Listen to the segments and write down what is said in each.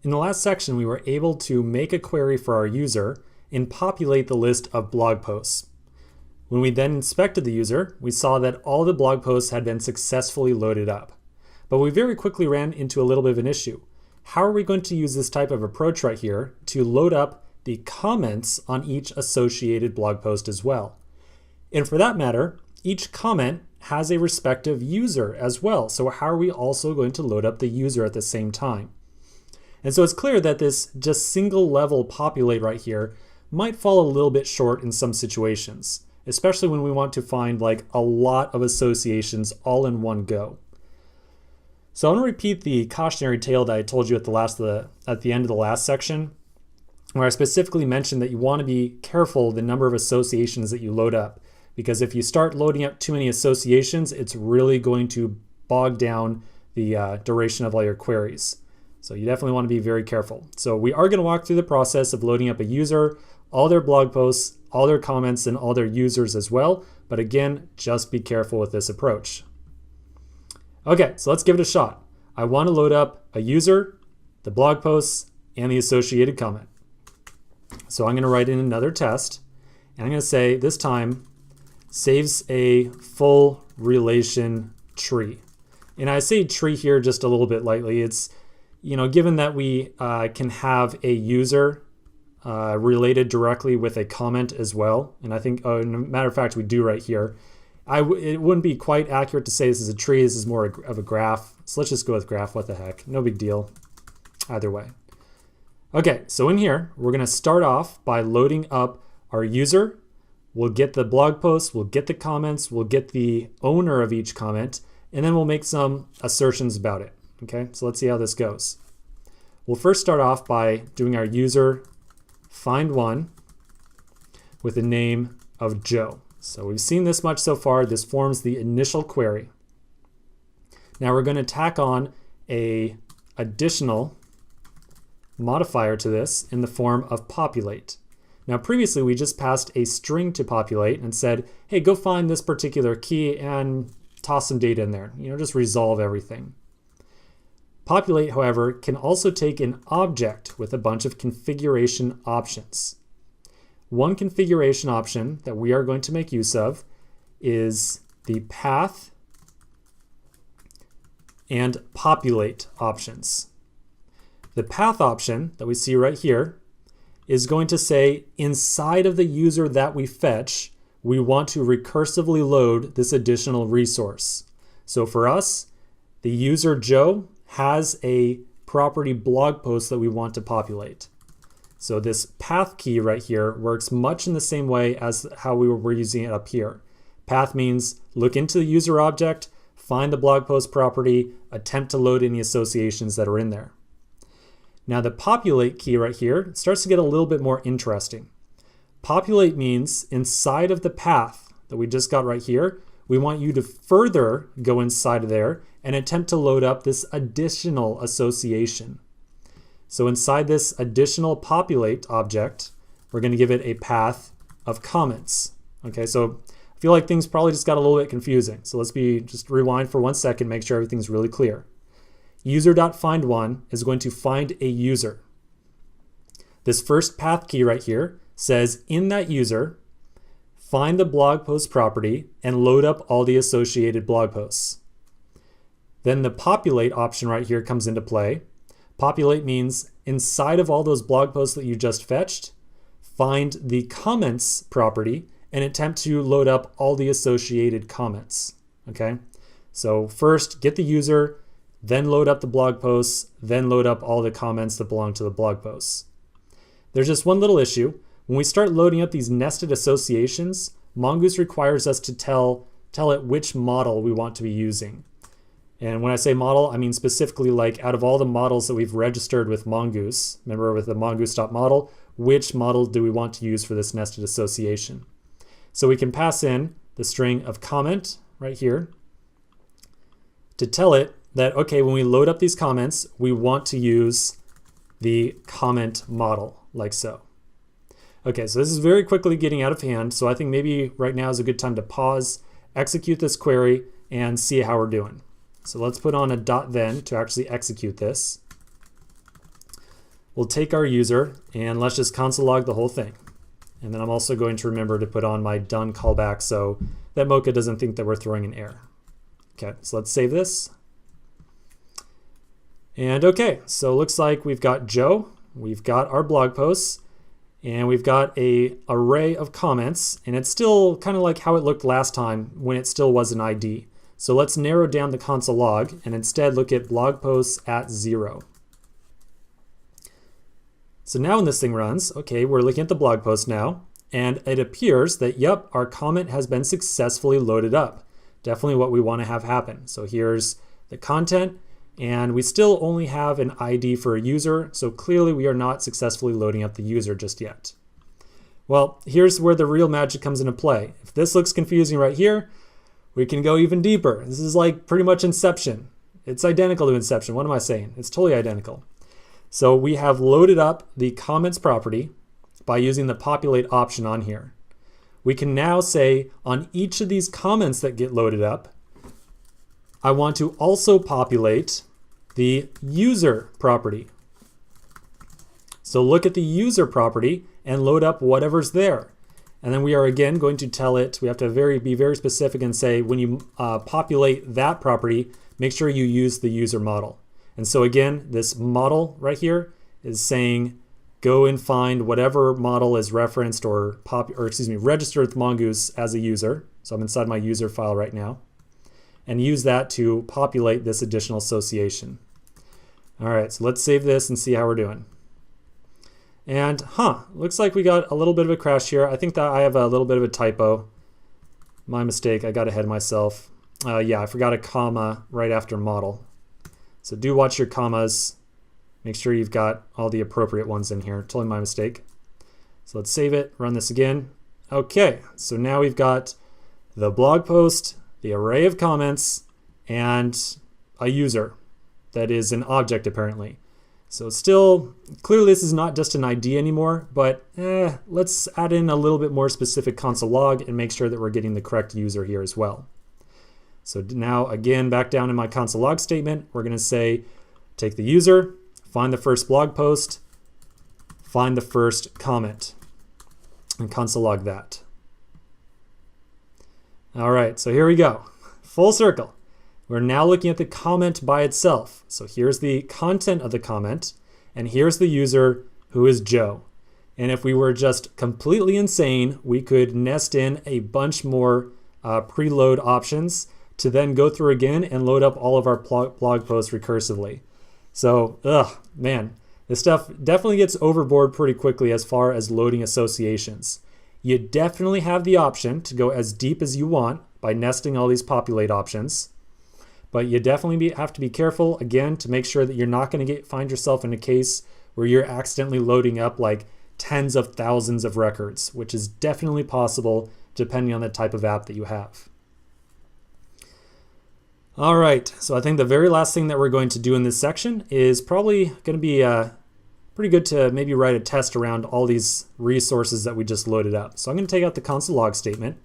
In the last section, we were able to make a query for our user and populate the list of blog posts. When we then inspected the user, we saw that all the blog posts had been successfully loaded up. But we very quickly ran into a little bit of an issue. How are we going to use this type of approach right here to load up the comments on each associated blog post as well? And for that matter, each comment has a respective user as well. So how are we also going to load up the user at the same time? And so it's clear that this just single level populate right here might fall a little bit short in some situations, especially when we want to find like a lot of associations all in one go. So I want to repeat the cautionary tale that I told you at the end of the last section, where I specifically mentioned that you want to be careful the number of associations that you load up, because if you start loading up too many associations, it's really going to bog down the duration of all your queries. So you definitely want to be very careful. So we are going to walk through the process of loading up a user, all their blog posts, all their comments, and all their users as well. But again, just be careful with this approach. Okay, so let's give it a shot. I want to load up a user, the blog posts, and the associated comment. So I'm going to write in another test, and I'm going to say this time, saves a full relation tree. And I say tree here just a little bit lightly. It's, given that we can have a user related directly with a comment as well, and I think, matter of fact, we do right here. It wouldn't be quite accurate to say this is a tree. This is more of a graph. So let's just go with graph. What the heck? No big deal either way. Okay, so in here, we're going to start off by loading up our user. We'll get the blog posts, we'll get the comments, we'll get the owner of each comment, and then we'll make some assertions about it. Okay, so let's see how this goes. We'll first start off by doing our user find one with the name of Joe. So we've seen this much so far. This forms the initial query. Now we're going to tack on a additional modifier to this in the form of populate. Now previously we just passed a string to populate and said, hey, go find this particular key and toss some data in there. Just resolve everything. Populate, however, can also take an object with a bunch of configuration options. One configuration option that we are going to make use of is the path and populate options. The path option that we see right here is going to say inside of the user that we fetch, we want to recursively load this additional resource. So for us, the user Joe has a property blog post that we want to populate. So this path key right here works much in the same way as how we were using it up here. Path means look into the user object, find the blog post property, attempt to load any associations that are in there. Now the populate key right here starts to get a little bit more interesting. Populate means inside of the path that we just got right here, we want you to further go inside of there and attempt to load up this additional association. So inside this additional populate object, we're going to give it a path of comments. Okay, so I feel like things probably just got a little bit confusing. So just rewind for 1 second, make sure everything's really clear. User.findOne is going to find a user. This first path key right here says in that user, find the blog post property and load up all the associated blog posts. Then the populate option right here comes into play. Populate means inside of all those blog posts that you just fetched, find the comments property and attempt to load up all the associated comments. Okay, so first get the user, then load up the blog posts, then load up all the comments that belong to the blog posts. There's just one little issue. When we start loading up these nested associations, Mongoose requires us to tell it which model we want to be using. And when I say model, I mean specifically like out of all the models that we've registered with Mongoose, remember with the mongoose.model, which model do we want to use for this nested association? So we can pass in the string of comment right here to tell it that, okay, when we load up these comments, we want to use the comment model like so. Okay, so this is very quickly getting out of hand. So I think maybe right now is a good time to pause, execute this query, and see how we're doing. So let's put on a .then to actually execute this. we'll take our user and let's just console log the whole thing. And then I'm also going to remember to put on my done callback so that Mocha doesn't think that we're throwing an error. Okay, so let's save this. And okay, so it looks like we've got Joe, we've got our blog posts, and we've got an array of comments, and it's still kind of like how it looked last time when it still was an ID. So let's narrow down the console log and instead look at blog posts at 0. So now when this thing runs, okay, we're looking at the blog post now, and it appears that, yep, our comment has been successfully loaded up. Definitely what we want to have happen. So here's the content, and we still only have an ID for a user, so clearly we are not successfully loading up the user just yet. Well, here's where the real magic comes into play. If this looks confusing right here, we can go even deeper. This is like pretty much Inception. It's identical to Inception. What am I saying? It's totally identical. So we have loaded up the comments property by using the populate option on here. We can now say on each of these comments that get loaded up, I want to also populate the user property. So look at the user property and load up whatever's there. And then we are again going to tell it, we have to be very specific and say when you populate that property, make sure you use the user model. And so again, this model right here is saying go and find whatever model is referenced or registered with Mongoose as a user. So I'm inside my user file right now, and use that to populate this additional association. All right, so let's save this and see how we're doing. And looks like we got a little bit of a crash here. I think that I have a little bit of a typo. My mistake, I got ahead of myself. Yeah, I forgot a comma right after model. So do watch your commas. Make sure you've got all the appropriate ones in here. Totally my mistake. So let's save it, run this again. Okay, so now we've got the blog post, the array of comments, and a user that is an object apparently. So still, clearly this is not just an ID anymore, but let's add in a little bit more specific console log and make sure that we're getting the correct user here as well. So now again, back down in my console log statement, we're gonna say, take the user, find the first blog post, find the first comment, and console log that. All right, so here we go, full circle. We're now looking at the comment by itself. So here's the content of the comment, and here's the user who is Joe. And if we were just completely insane, we could nest in a bunch more preload options to then go through again and load up all of our blog posts recursively. So, man, this stuff definitely gets overboard pretty quickly as far as loading associations. You definitely have the option to go as deep as you want by nesting all these populate options. But you definitely have to be careful, again, to make sure that you're not going to find yourself in a case where you're accidentally loading up like tens of thousands of records, which is definitely possible depending on the type of app that you have. All right, so I think the very last thing that we're going to do in this section is probably going to be pretty good to maybe write a test around all these resources that we just loaded up. So I'm going to take out the console log statement.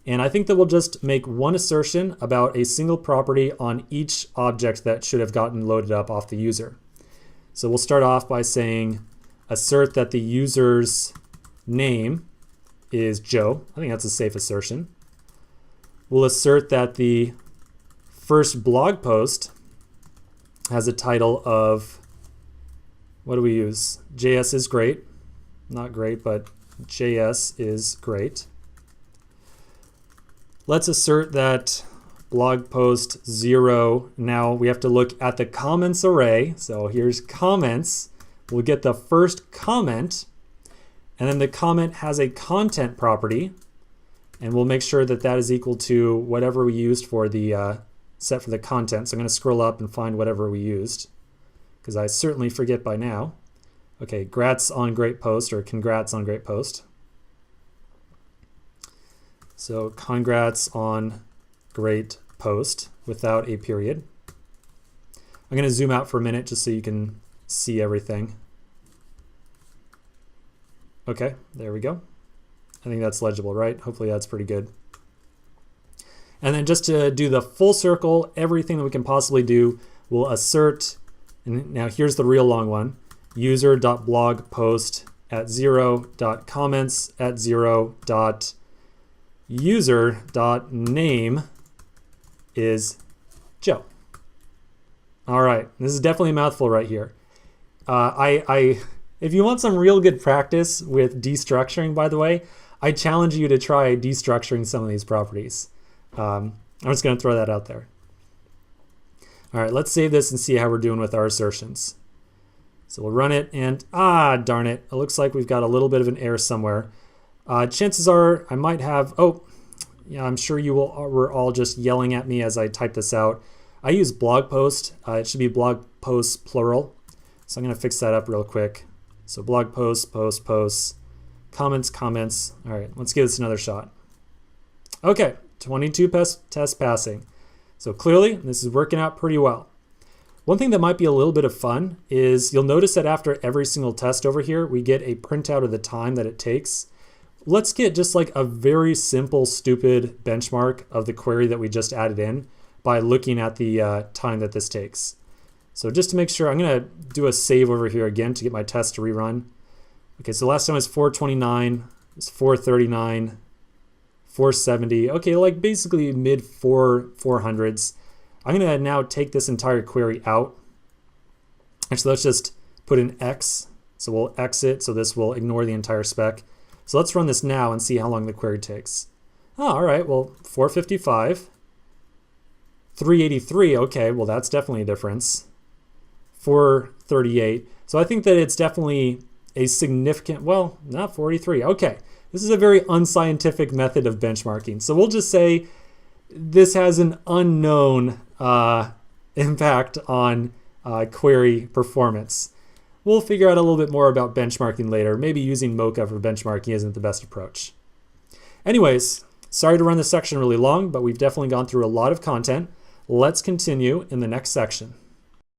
And I think that we'll just make one assertion about a single property on each object that should have gotten loaded up off the user. So we'll start off by saying assert that the user's name is Joe. I think that's a safe assertion. We'll assert that the first blog post has a title of, what do we use? JS is great. Not great, but JS is great. Let's assert that blog post 0. Now we have to look at the comments array. So here's comments. We'll get the first comment, and then the comment has a content property, and we'll make sure that that is equal to whatever we used for the set for the content. So I'm going to scroll up and find whatever we used, because I certainly forget by now. Okay, grats on great post, or congrats on great post. So congrats on great post without a period. I'm going to zoom out for a minute just so you can see everything. Okay, there we go. I think that's legible, right? Hopefully that's pretty good. And then just to do the full circle, everything that we can possibly do, we'll assert, and now here's the real long one, user.blogpost at 0.comments at 0.user.name is Joe. All right, this is definitely a mouthful right here. If you want some real good practice with destructuring, by the way, I challenge you to try destructuring some of these properties. I'm just going to throw that out there. All right, let's save this and see how we're doing with our assertions. So we'll run it and, darn it. It looks like we've got a little bit of an error somewhere. Chances are I might have, yeah, I'm sure you were all just yelling at me as I type this out. I use blog post. It should be blog posts plural. So I'm going to fix that up real quick. So blog post, posts, comments, comments. All right, let's give this another shot. Okay, 22 tests passing. So clearly, this is working out pretty well. One thing that might be a little bit of fun is you'll notice that after every single test over here, we get a printout of the time that it takes. Let's get just like a very simple, stupid benchmark of the query that we just added in by looking at the time that this takes. So just to make sure, I'm going to do a save over here again to get my test to rerun. Okay, so last time was 429, it's 439, 470. Okay, like basically mid 400s. I'm going to now take this entire query out. Actually, let's just put an X. So we'll exit, so this will ignore the entire spec. So let's run this now and see how long the query takes. Oh, all right, well, 455. 383, okay, well, that's definitely a difference. 438. So I think that it's definitely a significant, well, not 43. Okay, this is a very unscientific method of benchmarking. So we'll just say this has an unknown impact on query performance. We'll figure out a little bit more about benchmarking later. Maybe using Mocha for benchmarking isn't the best approach. Anyways, sorry to run this section really long, but we've definitely gone through a lot of content. Let's continue in the next section.